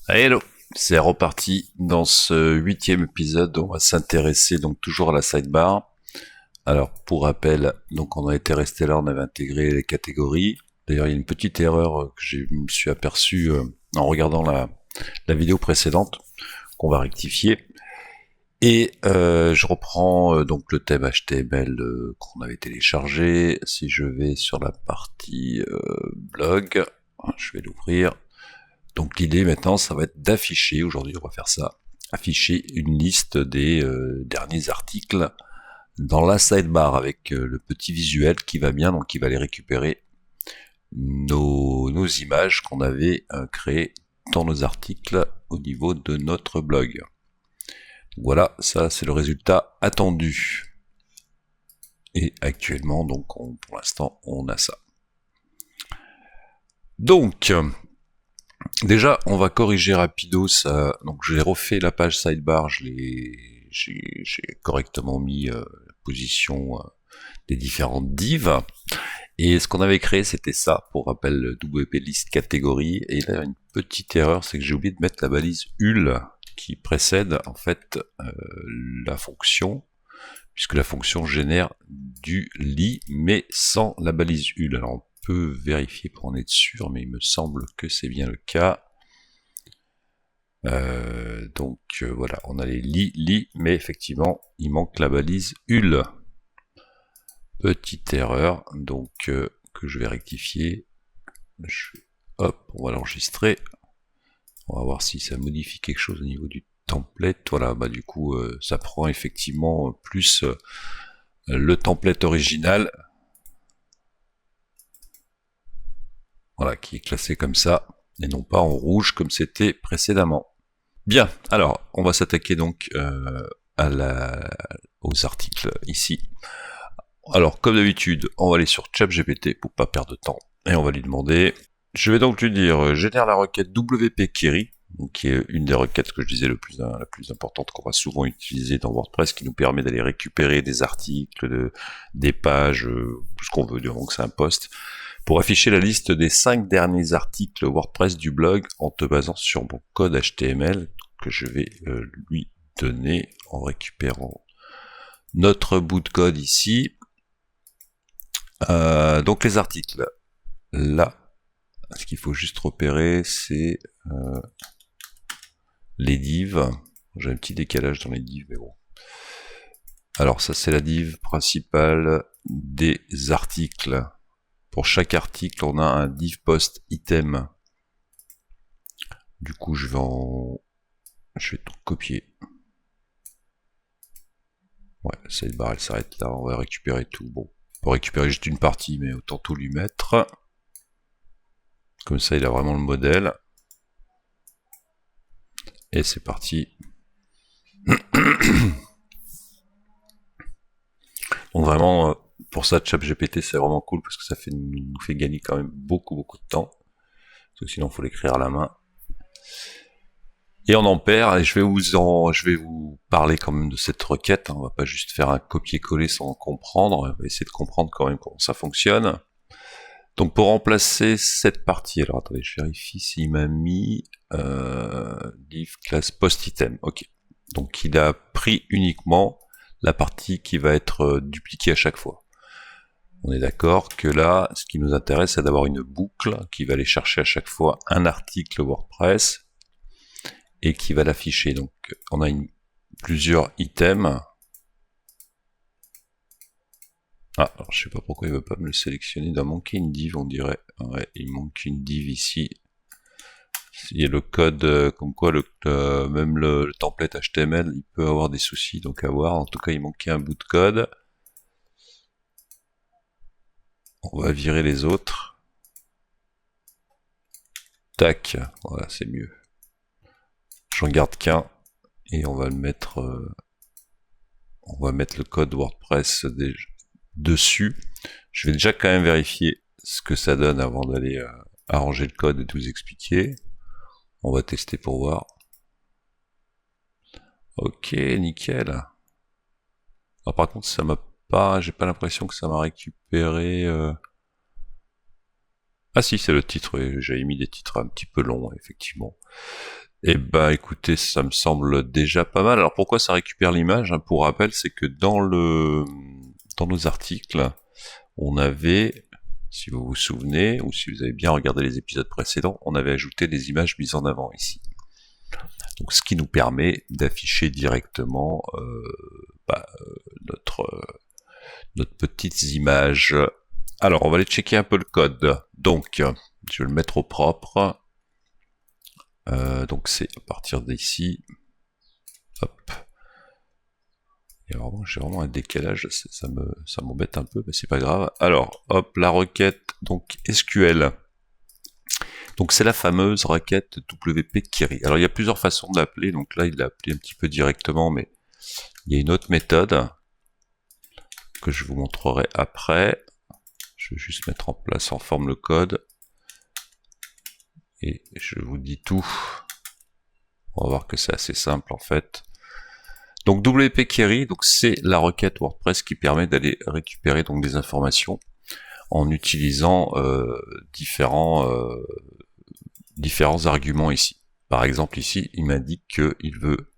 Hello, c'est reparti dans ce 8e épisode. On va s'intéresser donc toujours à la sidebar. Alors pour rappel, donc on a été resté là, on avait intégré les catégories. D'ailleurs, il y a une petite erreur que je me suis aperçu en regardant la vidéo précédente qu'on va rectifier. Et je reprends donc le thème HTML qu'on avait téléchargé. Si je vais sur la partie blog, je vais l'ouvrir. Donc l'idée maintenant, ça va être d'afficher, aujourd'hui on va faire ça, afficher une liste des derniers articles dans la sidebar avec le petit visuel qui va bien, donc qui va aller récupérer nos images qu'on avait créées dans nos articles au niveau de notre blog. Voilà, ça c'est le résultat attendu. Et actuellement, donc pour l'instant, on a ça. Donc, déjà, on va corriger rapido ça. Donc, j'ai refait la page sidebar, j'ai correctement mis la position des différentes divs. Et ce qu'on avait créé, c'était ça, pour rappel, le WP list catégorie. Et là, une petite erreur, c'est que j'ai oublié de mettre la balise UL qui précède en fait la fonction, puisque la fonction génère du lit, mais sans la balise UL. Alors, on peut vérifier pour en être sûr, mais il me semble que c'est bien le cas. Donc voilà, on a les lits, mais effectivement, il manque la balise UL. Petite erreur, donc que je vais rectifier. Hop, on va l'enregistrer. On va voir si ça modifie quelque chose au niveau du template. Voilà, bah du coup, ça prend effectivement plus le template original. Voilà, qui est classé comme ça, et non pas en rouge comme c'était précédemment. Bien, alors, on va s'attaquer donc aux articles ici. Alors, comme d'habitude, on va aller sur ChatGPT pour pas perdre de temps, et on va lui demander, je vais donc lui dire, génère la requête WP Query, qui est une des requêtes que je disais la plus importante qu'on va souvent utiliser dans WordPress, qui nous permet d'aller récupérer des articles, des pages, tout ce qu'on veut, donc c'est un post, pour afficher la liste des 5 derniers articles WordPress du blog en te basant sur mon code HTML que je vais lui donner en récupérant notre bout de code ici. Donc les articles, là, ce qu'il faut juste repérer, c'est les divs. J'ai un petit décalage dans les divs, mais bon. Alors ça, c'est la div principale des articles. Pour chaque article, on a un div post item. Du coup, je vais tout copier. Ouais, cette barre, elle s'arrête là. On va récupérer tout. Bon, on peut récupérer juste une partie, mais autant tout lui mettre. Comme ça, il a vraiment le modèle. Et c'est parti. Donc vraiment, pour ça, ChatGPT, c'est vraiment cool parce que ça nous fait gagner quand même beaucoup de temps. Parce que sinon, il faut l'écrire à la main. Et on en perd, et je vais vous parler quand même de cette requête. On va pas juste faire un copier-coller sans comprendre. On va essayer de comprendre quand même comment ça fonctionne. Donc pour remplacer cette partie, alors attendez, je vérifie s'il m'a mis div class post item. Ok. Donc il a pris uniquement la partie qui va être dupliquée à chaque fois. On est d'accord que là, ce qui nous intéresse, c'est d'avoir une boucle qui va aller chercher à chaque fois un article WordPress et qui va l'afficher. Donc on a plusieurs items. Ah, alors je sais pas pourquoi il veut pas me le sélectionner. Il doit manquer une div, on dirait. Ouais, il manque une div ici. Il y a le code, comme quoi même le template HTML, il peut avoir des soucis, donc à voir. En tout cas, il manquait un bout de code. On va virer les autres. Tac, voilà, c'est mieux. J'en garde qu'un et on va le mettre. On va mettre le code WordPress dessus. Je vais déjà quand même vérifier ce que ça donne avant d'aller arranger le code et de vous expliquer. On va tester pour voir. Ok, nickel. Alors par contre, ça m'a pas, j'ai pas l'impression que ça m'a récupéré. Ah si, c'est le titre. J'avais mis des titres un petit peu longs, effectivement. Eh ben, écoutez, ça me semble déjà pas mal. Alors pourquoi ça récupère l'image, hein? Pour rappel, c'est que dans nos articles, on avait, si vous vous souvenez, ou si vous avez bien regardé les épisodes précédents, on avait ajouté des images mises en avant ici. Donc, ce qui nous permet d'afficher directement notre petites images. Alors, on va aller checker un peu le code. Donc, je vais le mettre au propre. Donc, c'est à partir d'ici. Hop. J'ai vraiment un décalage, ça m'embête un peu, mais c'est pas grave. Alors, hop, la requête, donc SQL. Donc c'est la fameuse requête WP Query. Alors il y a plusieurs façons de l'appeler, donc là il l'a appelé un petit peu directement, mais il y a une autre méthode que je vous montrerai après. Je vais juste mettre en place en forme le code. Et je vous dis tout. On va voir que c'est assez simple en fait. Donc WP Query, donc c'est la requête WordPress qui permet d'aller récupérer donc des informations en utilisant différents arguments ici. Par exemple ici, il m'indique qu'il veut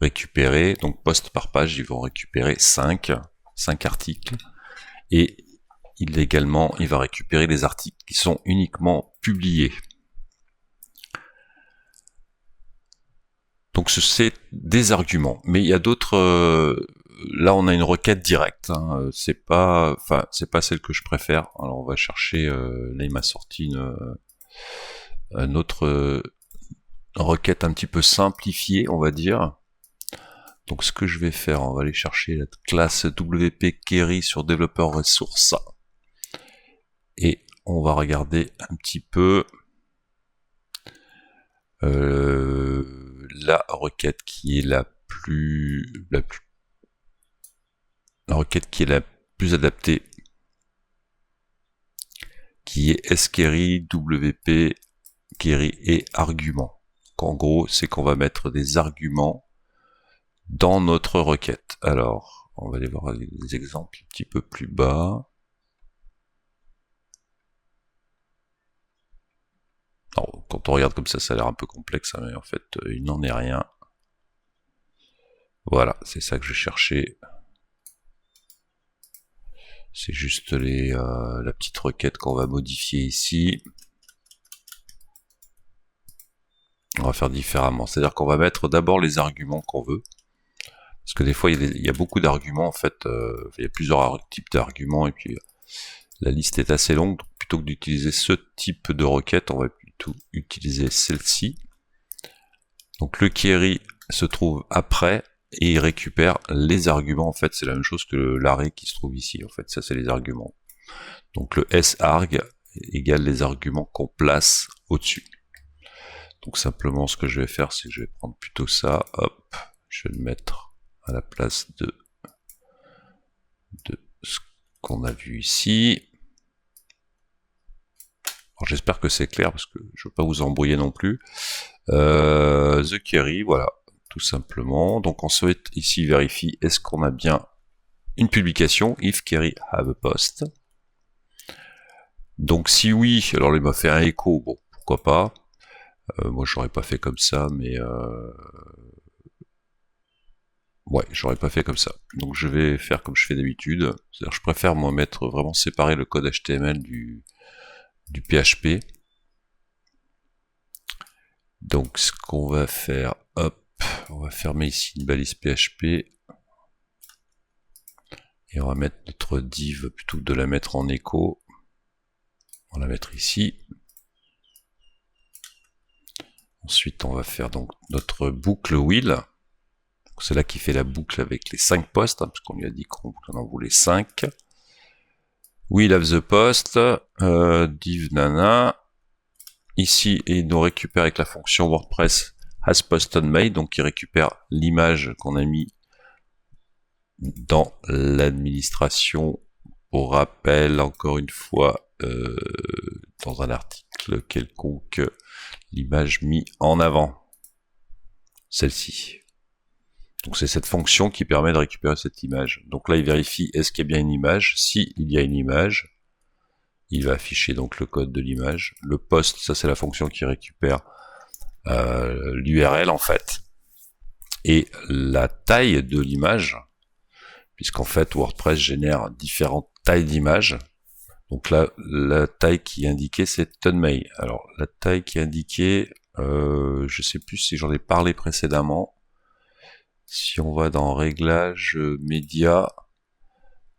récupérer, donc poste par page, ils vont récupérer 5 articles, et il va récupérer les articles qui sont uniquement publiés. Donc c'est des arguments, mais il y a d'autres. Là, on a une requête directe. Hein, c'est pas celle que je préfère. Alors, on va chercher. Là, il m'a sorti une autre requête un petit peu simplifiée, on va dire. Donc, ce que je vais faire, on va aller chercher la classe WP Query sur développeur ressources et on va regarder un petit peu. La requête qui est la requête qui est la plus adaptée, qui est squery, WP query et argument. En gros, c'est qu'on va mettre des arguments dans notre requête. Alors, on va aller voir des exemples un petit peu plus bas. Alors, quand on regarde comme ça a l'air un peu complexe, hein, mais en fait, il n'en est rien. Voilà, c'est ça que je cherchais. C'est juste la petite requête qu'on va modifier ici. On va faire différemment. C'est-à-dire qu'on va mettre d'abord les arguments qu'on veut. Parce que des fois, il y a beaucoup d'arguments, en fait. Il y a plusieurs types d'arguments, et puis la liste est assez longue. Donc, plutôt que d'utiliser ce type de requête, on va plutôt utiliser celle-ci. Donc le query se trouve après, et il récupère les arguments. En fait, c'est la même chose que l'arrêt qui se trouve ici. En fait, ça, c'est les arguments. Donc le sarg égale les arguments qu'on place au-dessus. Donc simplement, ce que je vais faire, c'est que je vais prendre plutôt ça. Hop, je vais le mettre à la place de ce qu'on a vu ici. Alors j'espère que c'est clair, parce que je ne veux pas vous embrouiller non plus. The query, voilà, tout simplement. Donc ensuite, ici, vérifie, est-ce qu'on a bien une publication, if query have a post. Donc si oui, alors il m'a fait un écho, bon, pourquoi pas. Moi, j'aurais pas fait comme ça, mais ouais, j'aurais pas fait comme ça. Donc je vais faire comme je fais d'habitude. C'est-à-dire, je préfère moi mettre vraiment séparer le code HTML du PHP. Donc ce qu'on va faire, hop, on va fermer ici une balise PHP et on va mettre notre div, plutôt que de la mettre en écho, on va la mettre ici. Ensuite, on va faire donc notre boucle wheel. C'est là qui fait la boucle avec les 5 postes, hein, parce qu'on lui a dit qu'on en voulait 5. Wheel of the post, div nana. Ici, il nous récupère avec la fonction WordPress has post on made, donc il récupère l'image qu'on a mis dans l'administration. Pour rappel, encore une fois, dans un article quelconque, l'image mise en avant, celle-ci. Donc c'est cette fonction qui permet de récupérer cette image. Donc là, il vérifie est-ce qu'il y a bien une image. Si il y a une image, il va afficher donc le code de l'image. Le post, ça c'est la fonction qui récupère l'URL en fait, et la taille de l'image, puisqu'en fait WordPress génère différentes tailles d'images. Donc là, la taille qui est indiquée, c'est Tonmei. Alors la taille qui est indiquée, je sais plus si j'en ai parlé précédemment. Si on va dans réglages médias,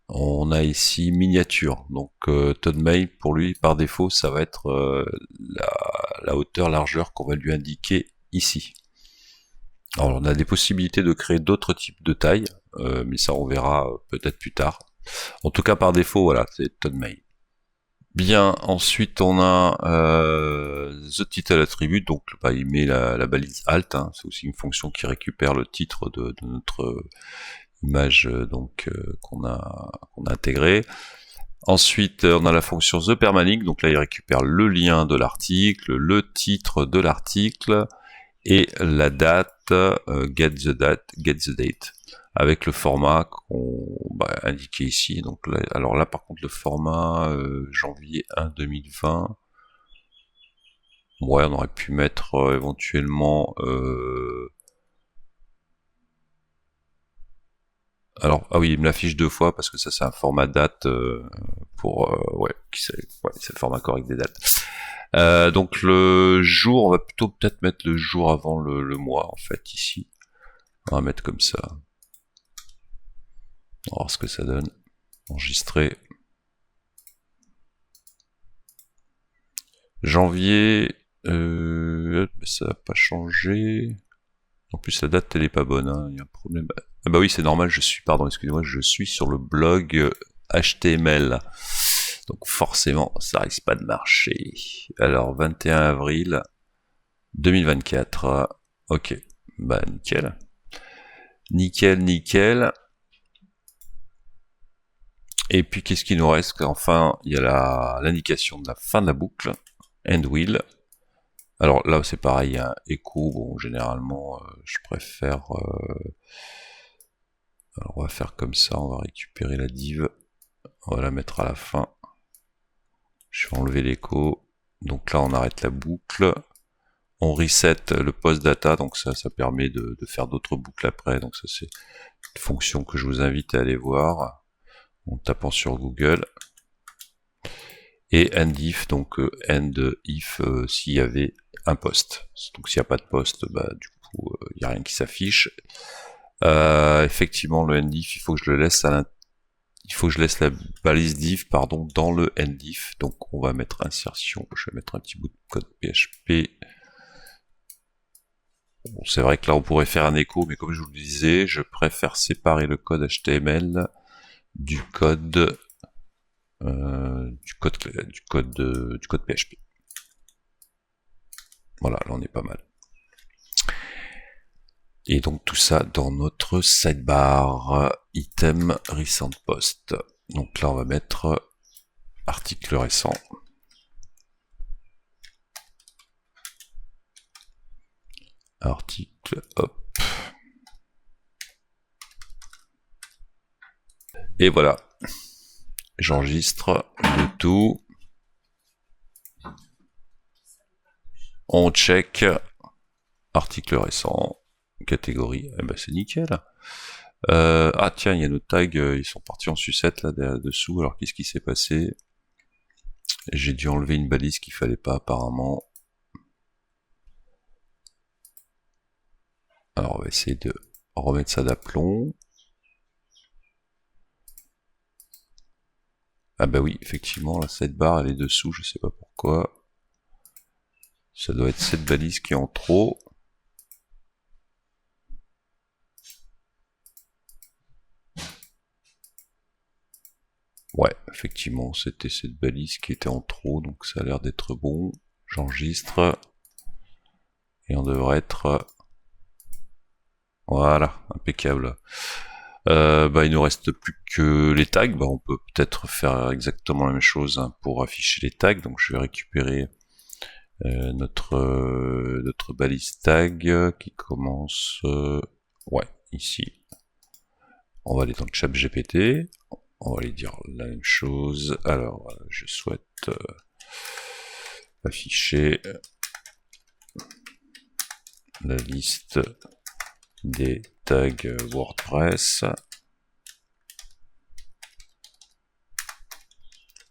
on a ici miniature. Donc Tonmei, pour lui, par défaut, ça va être la hauteur, largeur qu'on va lui indiquer ici. Alors on a des possibilités de créer d'autres types de tailles, mais ça on verra peut-être plus tard. En tout cas par défaut, voilà, c'est Tonmei. Bien, ensuite on a The Title Attribute, donc bah, il met la balise Alt, hein, c'est aussi une fonction qui récupère le titre de notre image qu'on a intégré. Ensuite on a la fonction The Permalink, donc là il récupère le lien de l'article, le titre de l'article et la date, get the date, avec le format qu'on indiqué ici. Donc là, alors là par contre le format janvier 1 2020, ouais on aurait pu mettre éventuellement alors ah oui il me l'affiche 2 fois parce que ça c'est un format date pour ouais c'est le format correct des dates. Donc le jour, on va plutôt peut-être mettre le jour avant le mois en fait ici. On va mettre comme ça. On va voir ce que ça donne. Enregistrer. Janvier, ça n'a pas changé. En plus la date elle est pas bonne, hein. Il y a un problème. Ah bah oui c'est normal, excusez-moi, je suis sur le blog HTML. Donc forcément ça risque pas de marcher. Alors 21 avril 2024. Ok, bah nickel. Nickel. Et puis qu'est-ce qu'il nous reste? Enfin, il y a l'indication de la fin de la boucle, end will. Alors là c'est pareil, un écho, bon généralement je préfère... alors on va faire comme ça, on va récupérer la div, on va la mettre à la fin. Je vais enlever l'écho, donc là on arrête la boucle. On reset le post data, donc ça permet de faire d'autres boucles après, donc ça c'est une fonction que je vous invite à aller voir en tapant sur Google. Et end if, donc end if s'il y avait un post. Donc s'il n'y a pas de post, bah du coup il n'y a rien qui s'affiche. Effectivement le end if, il faut que je le laisse la balise div dans le end if. Donc on va mettre insertion, je vais mettre un petit bout de code PHP. Bon, c'est vrai que là on pourrait faire un écho, mais comme je vous le disais, je préfère séparer le code HTML du code PHP. Voilà, là on est pas mal. Et donc tout ça dans notre sidebar item recent post. Donc là on va mettre article récent. Article, hop. Et voilà. J'enregistre le tout. On check. Article récent. Catégorie. Eh ben c'est nickel. Ah tiens, il y a nos tags. Ils sont partis en sucette là dessous. Alors qu'est-ce qui s'est passé? J'ai dû enlever une balise qu'il fallait pas apparemment. Alors on va essayer de remettre ça d'aplomb. Ah bah oui, effectivement, la sidebar elle est dessous, je sais pas pourquoi. Ça doit être cette balise qui est en trop. Ouais, effectivement, c'était cette balise qui était en trop, donc ça a l'air d'être bon. J'enregistre. Et on devrait être... Voilà, impeccable. Il nous reste plus que les tags. On peut peut-être faire exactement la même chose hein, pour afficher les tags. Donc je vais récupérer notre balise tag qui commence ouais ici. On va aller dans le chat GPT. On va aller dire la même chose. Alors je souhaite afficher la liste des tags WordPress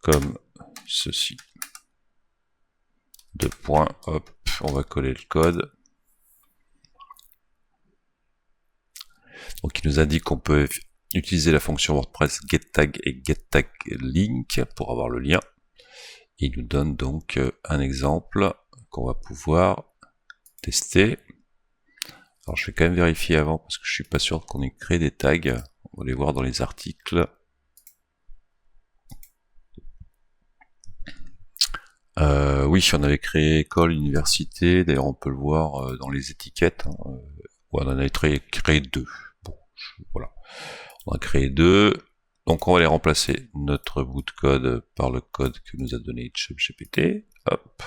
comme ceci. Deux points, hop, on va coller le code. Donc il nous indique qu'on peut utiliser la fonction WordPress getTag et getTagLink pour avoir le lien. Il nous donne donc un exemple qu'on va pouvoir tester. Alors je vais quand même vérifier avant parce que je suis pas sûr qu'on ait créé des tags. On va les voir dans les articles. Oui, on avait créé école, université. D'ailleurs, on peut le voir dans les étiquettes. On en avait créé deux. Bon, voilà. On a créé deux. Donc, on va les remplacer notre bout de code par le code que nous a donné ChatGPT. Hop.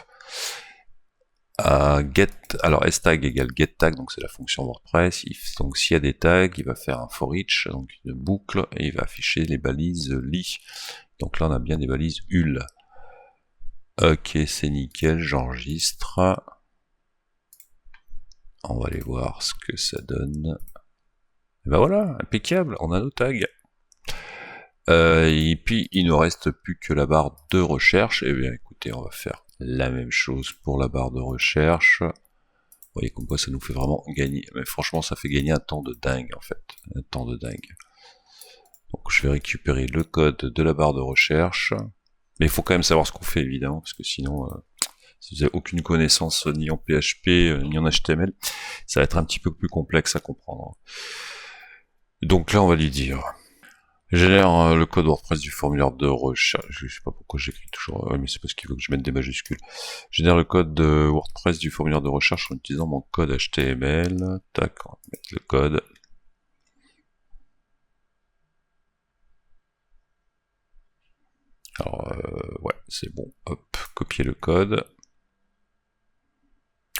Alors, stag égale getTag, donc c'est la fonction WordPress. Donc, s'il y a des tags, il va faire un for each, donc une boucle, et il va afficher les balises li. Donc là, on a bien des balises ul. Ok, c'est nickel, j'enregistre. On va aller voir ce que ça donne. Et ben voilà, impeccable, on a nos tags. Et puis, il ne reste plus que la barre de recherche. Eh bien, écoutez, on va faire la même chose pour la barre de recherche. Vous voyez comme quoi ça nous fait vraiment gagner. Mais franchement, ça fait gagner un temps de dingue, en fait. Un temps de dingue. Donc, je vais récupérer le code de la barre de recherche. Mais il faut quand même savoir ce qu'on fait, évidemment, parce que sinon, si vous n'avez aucune connaissance ni en PHP, ni en HTML, ça va être un petit peu plus complexe à comprendre. Donc là, on va lui dire, génère le code WordPress du formulaire de recherche. Je sais pas pourquoi j'écris toujours, mais c'est parce qu'il veut que je mette des majuscules. Génère le code de WordPress du formulaire de recherche en utilisant mon code HTML. Tac, on va mettre le code. Alors, ouais, c'est bon. Hop, copier le code.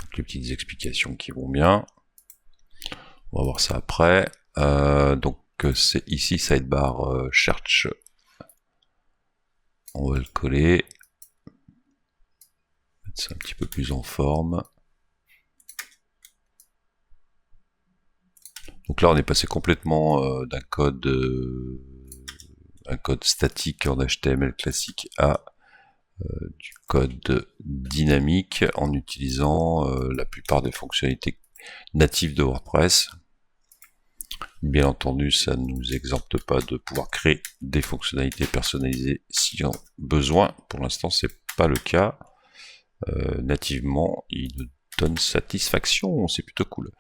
Donc, les petites explications qui vont bien. On va voir ça après. Donc, c'est ici sidebar search. On va le coller. Mettre ça un petit peu plus en forme. Donc là, on est passé complètement d'un code statique en HTML classique à du code dynamique en utilisant la plupart des fonctionnalités natives de WordPress. Bien entendu, ça ne nous exempte pas de pouvoir créer des fonctionnalités personnalisées si en besoin. Pour l'instant, c'est pas le cas. Nativement, il nous donne satisfaction, c'est plutôt cool.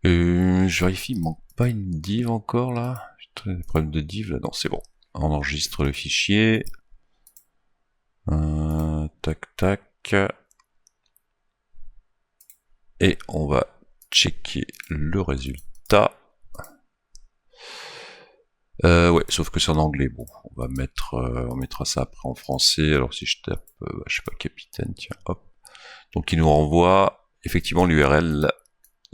Je vérifie, il manque pas une div encore là. J'ai des problèmes de div là, non, c'est bon. On enregistre le fichier. Tac tac. Et on va checker le résultat. Ouais, sauf que c'est en anglais. Bon, on va mettre, on mettra ça après en français. Alors si je tape, je sais pas, capitaine, tiens, hop. Donc il nous renvoie, effectivement, l'URL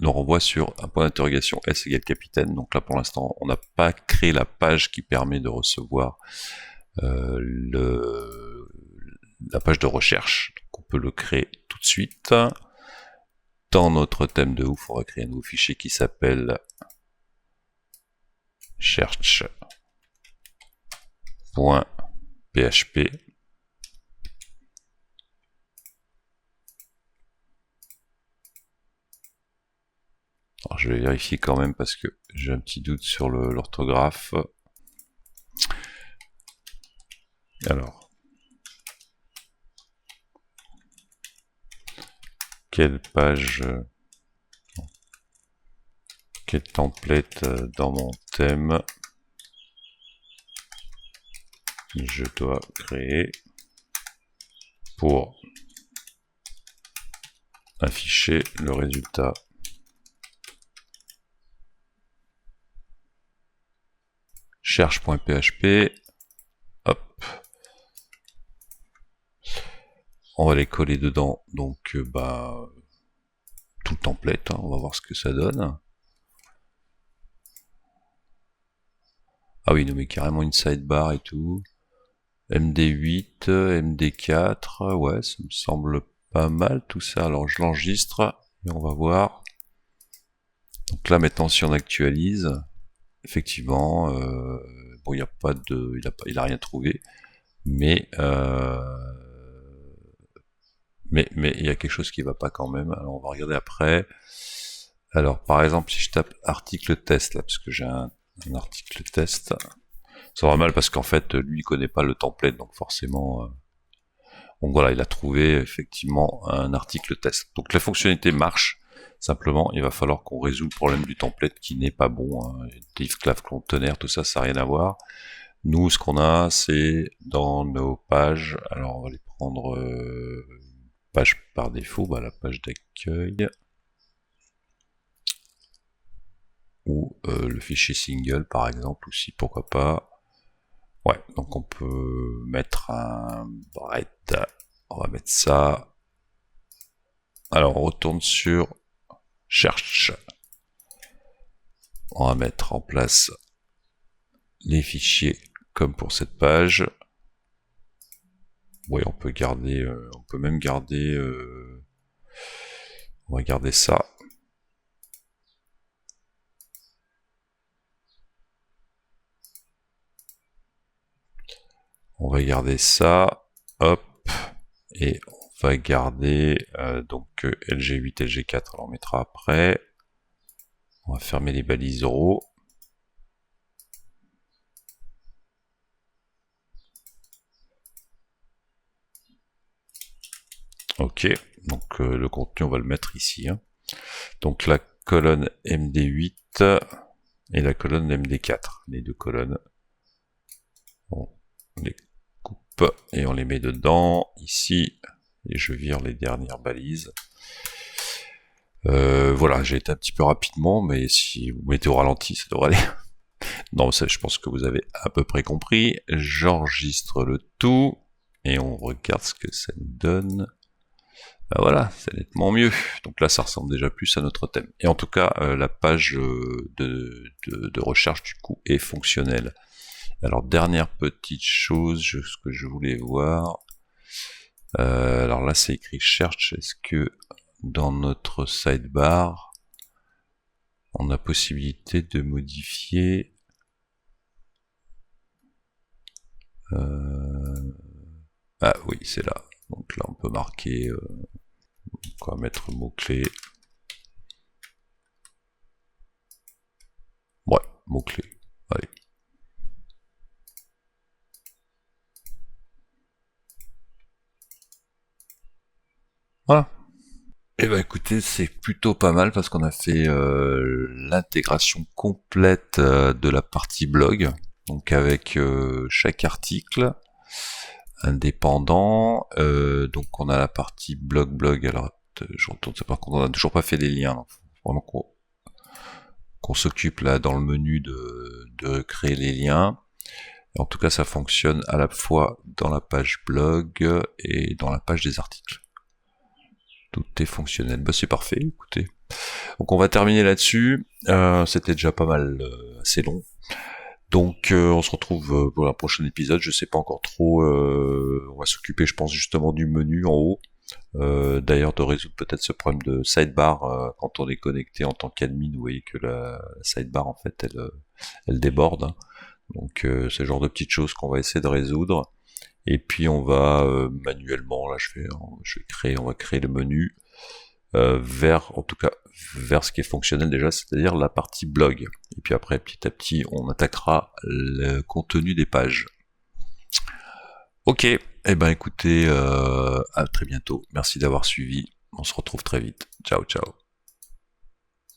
nous renvoie sur un point d'interrogation s égale capitaine. Donc là, pour l'instant, on n'a pas créé la page qui permet de recevoir la page de recherche. Donc on peut le créer tout de suite. Dans notre thème de ouf, on va créer un nouveau fichier qui s'appelle search.php. Alors je vais vérifier quand même parce que j'ai un petit doute sur l'orthographe. Alors, quelle page, quel template dans mon thème je dois créer pour afficher le résultat cherche.php. Hop, on va les coller dedans, donc tout le template, hein, on va voir ce que ça donne. Ah oui, il nous met carrément une sidebar et tout. MD8, MD4, ouais, ça me semble pas mal tout ça. Alors je l'enregistre, mais on va voir. Donc là maintenant, si on actualise, effectivement, bon, il y a pas de, il a rien trouvé, mais il y a quelque chose qui va pas quand même. Alors on va regarder après. Alors par exemple, si je tape article test là, parce que j'ai un article test, ça va mal parce qu'en fait lui il connaît pas le template, donc forcément. Donc voilà, il a trouvé effectivement un article test. Donc la fonctionnalité marche. Simplement, il va falloir qu'on résout le problème du template qui n'est pas bon. Hein. Div, clav, conteneur, tout ça, ça n'a rien à voir. Nous, ce qu'on a, c'est dans nos pages. Alors, on va les prendre page par défaut, bah, la page d'accueil. Ou le fichier single, par exemple, aussi, pourquoi pas. Ouais, donc on peut mettre un bread. On va mettre ça. Alors, on retourne sur cherche. On va mettre en place les fichiers comme pour cette page. Oui, on peut garder, on peut même garder, on va garder ça. On va garder ça, hop, et on va garder donc LG8, LG4, on en mettra après. On va fermer les balises euros. Ok, donc le contenu on va le mettre ici. Hein. Donc la colonne MD8 et la colonne MD4, les deux colonnes. On les coupe et on les met dedans, ici, et je vire les dernières balises. Voilà, j'ai été un petit peu rapidement, mais si vous mettez au ralenti, ça devrait aller. Non, ça, je pense que vous avez à peu près compris. J'enregistre le tout, et on regarde ce que ça nous donne. Ben voilà, c'est nettement mieux. Donc là, ça ressemble déjà plus à notre thème. Et en tout cas, la page de recherche, du coup, est fonctionnelle. Alors, dernière petite chose, ce que je voulais voir. Alors là, c'est écrit cherche. Est-ce que dans notre sidebar, on a possibilité de modifier ah oui, c'est là. Donc là, on peut marquer quoi, mettre mot-clé. Ouais, mot-clé. Allez. Voilà. Et ben écoutez, c'est plutôt pas mal parce qu'on a fait l'intégration complète de la partie blog, donc avec chaque article indépendant. Donc on a la partie blog. Alors je retourne, c'est par contre on n'a toujours pas fait les liens. Donc faut vraiment qu'on s'occupe là dans le menu de créer les liens. Et en tout cas, ça fonctionne à la fois dans la page blog et dans la page des articles. Tout est fonctionnel. Bah, c'est parfait, écoutez. Donc on va terminer là-dessus. C'était déjà pas mal, assez long. Donc on se retrouve pour un prochain épisode. Je sais pas encore trop. On va s'occuper, je pense, justement du menu en haut. D'ailleurs, de résoudre peut-être ce problème de sidebar quand on est connecté en tant qu'admin. Vous voyez que la sidebar, en fait, elle déborde. Hein. Donc c'est le genre de petites choses qu'on va essayer de résoudre. Et puis on va manuellement, là on va créer le menu vers, en tout cas, vers ce qui est fonctionnel déjà, c'est-à-dire la partie blog. Et puis après, petit à petit, on attaquera le contenu des pages. Ok, et ben écoutez, à très bientôt. Merci d'avoir suivi. On se retrouve très vite. Ciao, ciao.